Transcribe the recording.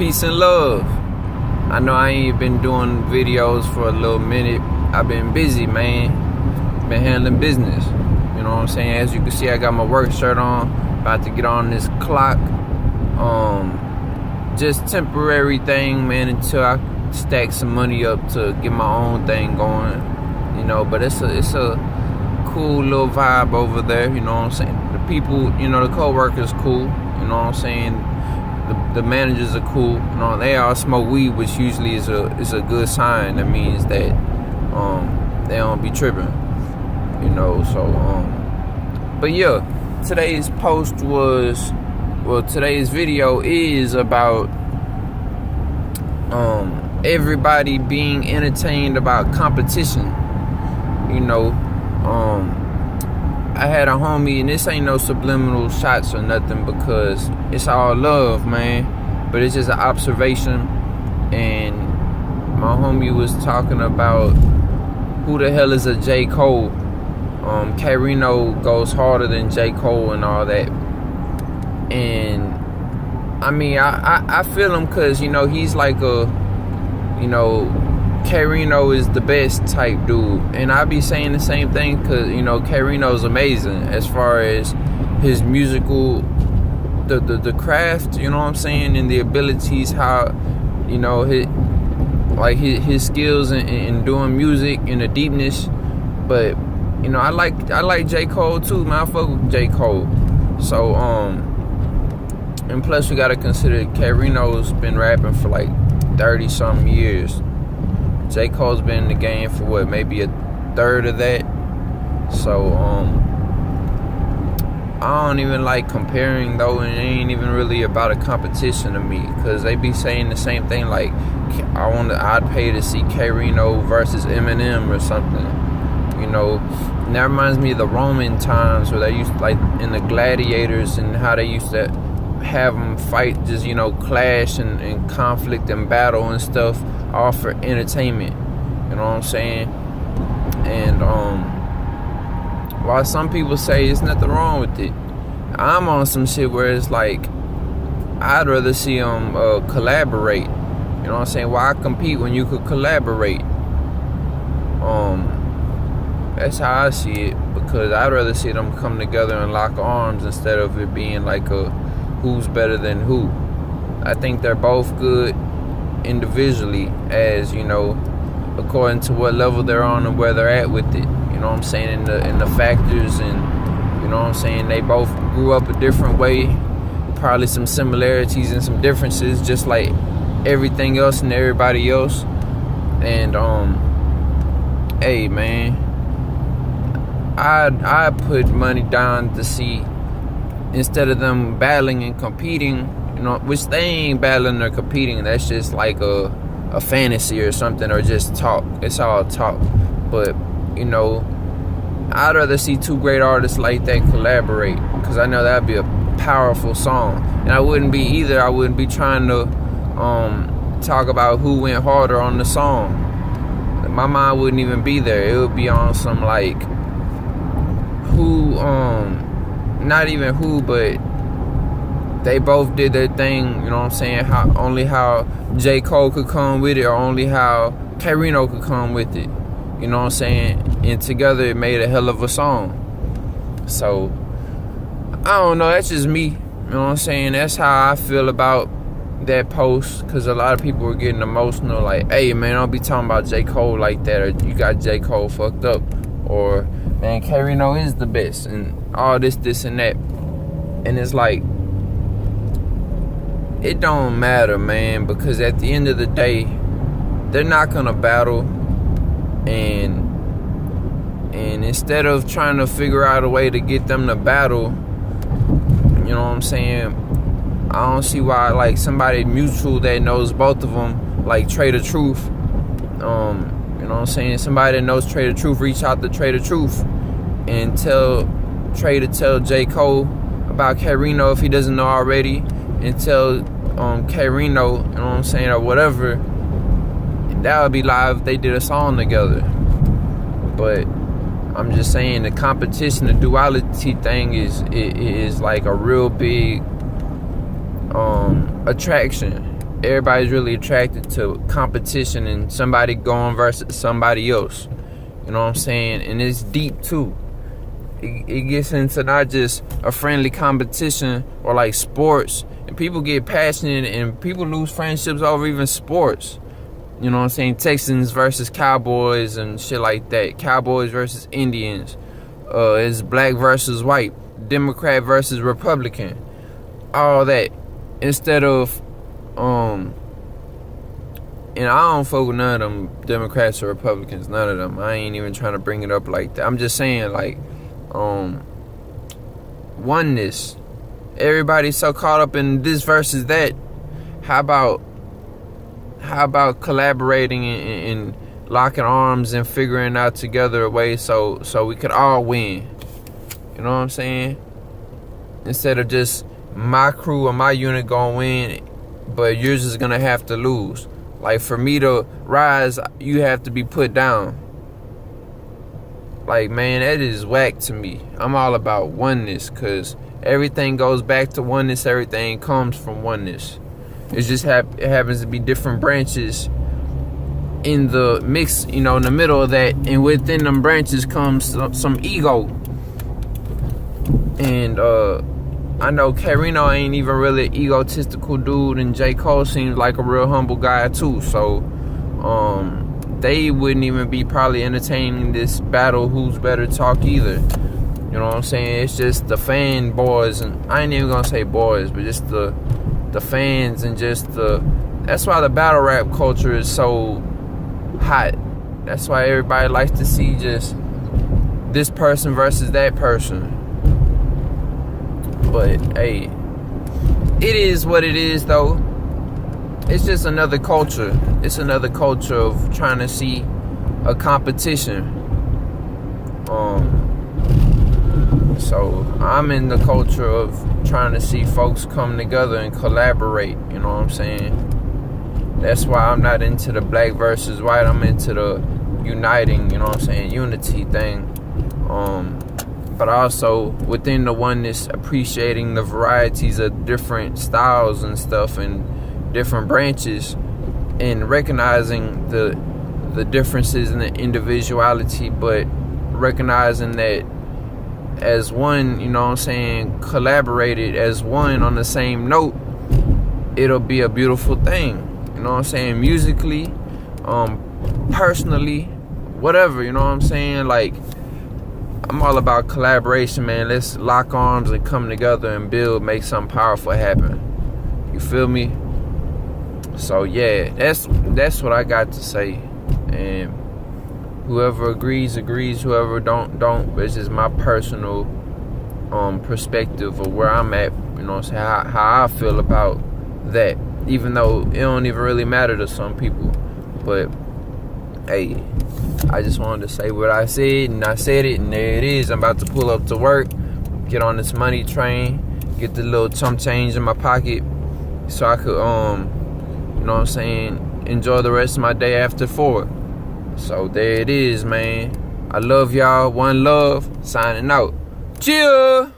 Peace and love. I know I ain't been doing videos for a little minute. I've been busy, man. Been handling business. You know what I'm saying? As you can see, I got my work shirt on. About to get on this clock. Just temporary thing, man, until I stack some money up to get my own thing going. You know, but it's a cool little vibe over there. You know what I'm saying? The people, you know, the co-workers cool. You know what I'm saying? The managers are cool. You know, they all smoke weed, which usually is a good sign. That means that they don't be tripping. You know, so but yeah, today's video is about everybody being entertained about competition. You know, I had a homie, and this ain't no subliminal shots or nothing, because it's all love, man. But it's just an observation. And my homie was talking about who the hell is a J. Cole. K-Rino goes harder than J. Cole and all that. And I mean, I feel him, because, you know, he's like K-Rino is the best type dude. And I be saying the same thing, because, you know, K-Rino's amazing as far as his musical, the craft, you know what I'm saying, and the abilities, how, you know, his skills in doing music and the deepness. But, you know, I like J. Cole too, man. I fuck with J. Cole. So, and plus we gotta consider K-Rino's been rapping for like 30-something years. J. Cole's been in the game for what, maybe a third of that. So, I don't even like comparing though, and it ain't even really about a competition to me, because they be saying the same thing, like, I'd pay to see K-Rino versus Eminem or something. You know, and that reminds me of the Roman times, where they used to, like, in the gladiators, and how they used to have them fight, just, you know, clash and conflict and battle and stuff, all for entertainment. You know what I'm saying? And while some people say there's nothing wrong with it, I'm on some shit where it's like, I'd rather see them collaborate. You know what I'm saying? Why compete when you could collaborate? That's how I see it, because I'd rather see them come together and lock arms, instead of it being like a who's better than who. I think they're both good individually, as, you know, according to what level they're on and where they're at with it. You know what I'm saying? In the factors, and, you know what I'm saying, they both grew up a different way. Probably some similarities and some differences, just like everything else and everybody else. And hey, man, I'd put money down to see, instead of them battling and competing, you know, which they ain't battling or competing, that's just like a fantasy or something, or just talk. It's all talk. But, you know, I'd rather see two great artists like that collaborate, because I know that'd be a powerful song. And I wouldn't be trying to talk about who went harder on the song. My mind wouldn't even be there. It would be on some, like, who, not even who, but they both did their thing. You know what I'm saying? How J. Cole could come with it, or only how K-Rino could come with it. You know what I'm saying? And together it made a hell of a song. So, I don't know, that's just me. You know what I'm saying? That's how I feel about that post, because a lot of people were getting emotional, like, hey, man, don't be talking about J. Cole like that, or you got J. Cole fucked up, or, man, K-Rino is the best, and all this and that. And it's like, it don't matter, man, because at the end of the day, they're not gonna battle. And instead of trying to figure out a way to get them to battle, you know what I'm saying, I don't see why, like, somebody mutual that knows both of them, like Trader Truth, you know what I'm saying, somebody that knows Trader Truth, reach out to Trader Truth and tell J. Cole about K-Rino if he doesn't know already, and tell K-Rino, you know what I'm saying, or whatever. That would be live if they did a song together. But I'm just saying, the competition, the duality thing is like a real big attraction. everybody's really attracted to competition and somebody going versus somebody else. You know what I'm saying? And it's deep too. It gets into not just a friendly competition or like sports, and people get passionate and people lose friendships over even sports. You know what I'm saying? Texans versus Cowboys and shit like that. Cowboys versus Indians. It's black versus white. Democrat versus Republican. All that. Instead of and I don't fuck with none of them Democrats or Republicans, none of them. I ain't even trying to bring it up like that. I'm just saying, like, oneness. Everybody's so caught up in this versus that. How about collaborating and locking arms and figuring out together a way so we could all win? You know what I'm saying? Instead of just my crew or my unit gonna win, but you're just gonna have to lose. Like, for me to rise, you have to be put down. Like, man, that is whack to me. I'm all about oneness, because everything goes back to oneness. Everything comes from oneness. It just it happens to be different branches in the mix, in the middle of that. And within them branches comes some ego. And I know K-Rino ain't even really an egotistical dude, and J. Cole seems like a real humble guy too. So they wouldn't even be probably entertaining this battle who's better talk either. You know what I'm saying? It's just the fan boys, and I ain't even gonna say boys, but just the fans, and just that's why the battle rap culture is so hot. That's why everybody likes to see just this person versus that person. But hey, it is what it is though. It's just another culture. It's another culture of trying to see a competition. So I'm in the culture of trying to see folks come together and collaborate. You know what I'm saying? That's why I'm not into the black versus white. I'm into the uniting, you know what I'm saying, unity thing. But also within the oneness, appreciating the varieties of different styles and stuff and different branches, and recognizing the differences in the individuality, but recognizing that as one, you know what I'm saying, collaborated as one on the same note, it'll be a beautiful thing. You know what I'm saying? Musically, personally, whatever, you know what I'm saying? Like, I'm all about collaboration, man. Let's lock arms and come together and build, make something powerful happen. You feel me? So yeah, that's what I got to say. And whoever agrees, whoever don't. It's just my personal perspective of where I'm at, you know what I'm saying, how I feel about that. Even though it don't even really matter to some people. But hey, I just wanted to say what I said, and I said it, and there it is. I'm about to pull up to work, get on this money train, get the little chump change in my pocket, so I could, you know what I'm saying, enjoy the rest of my day after 4. So there it is, man. I love y'all. One love. Signing out. Cheers.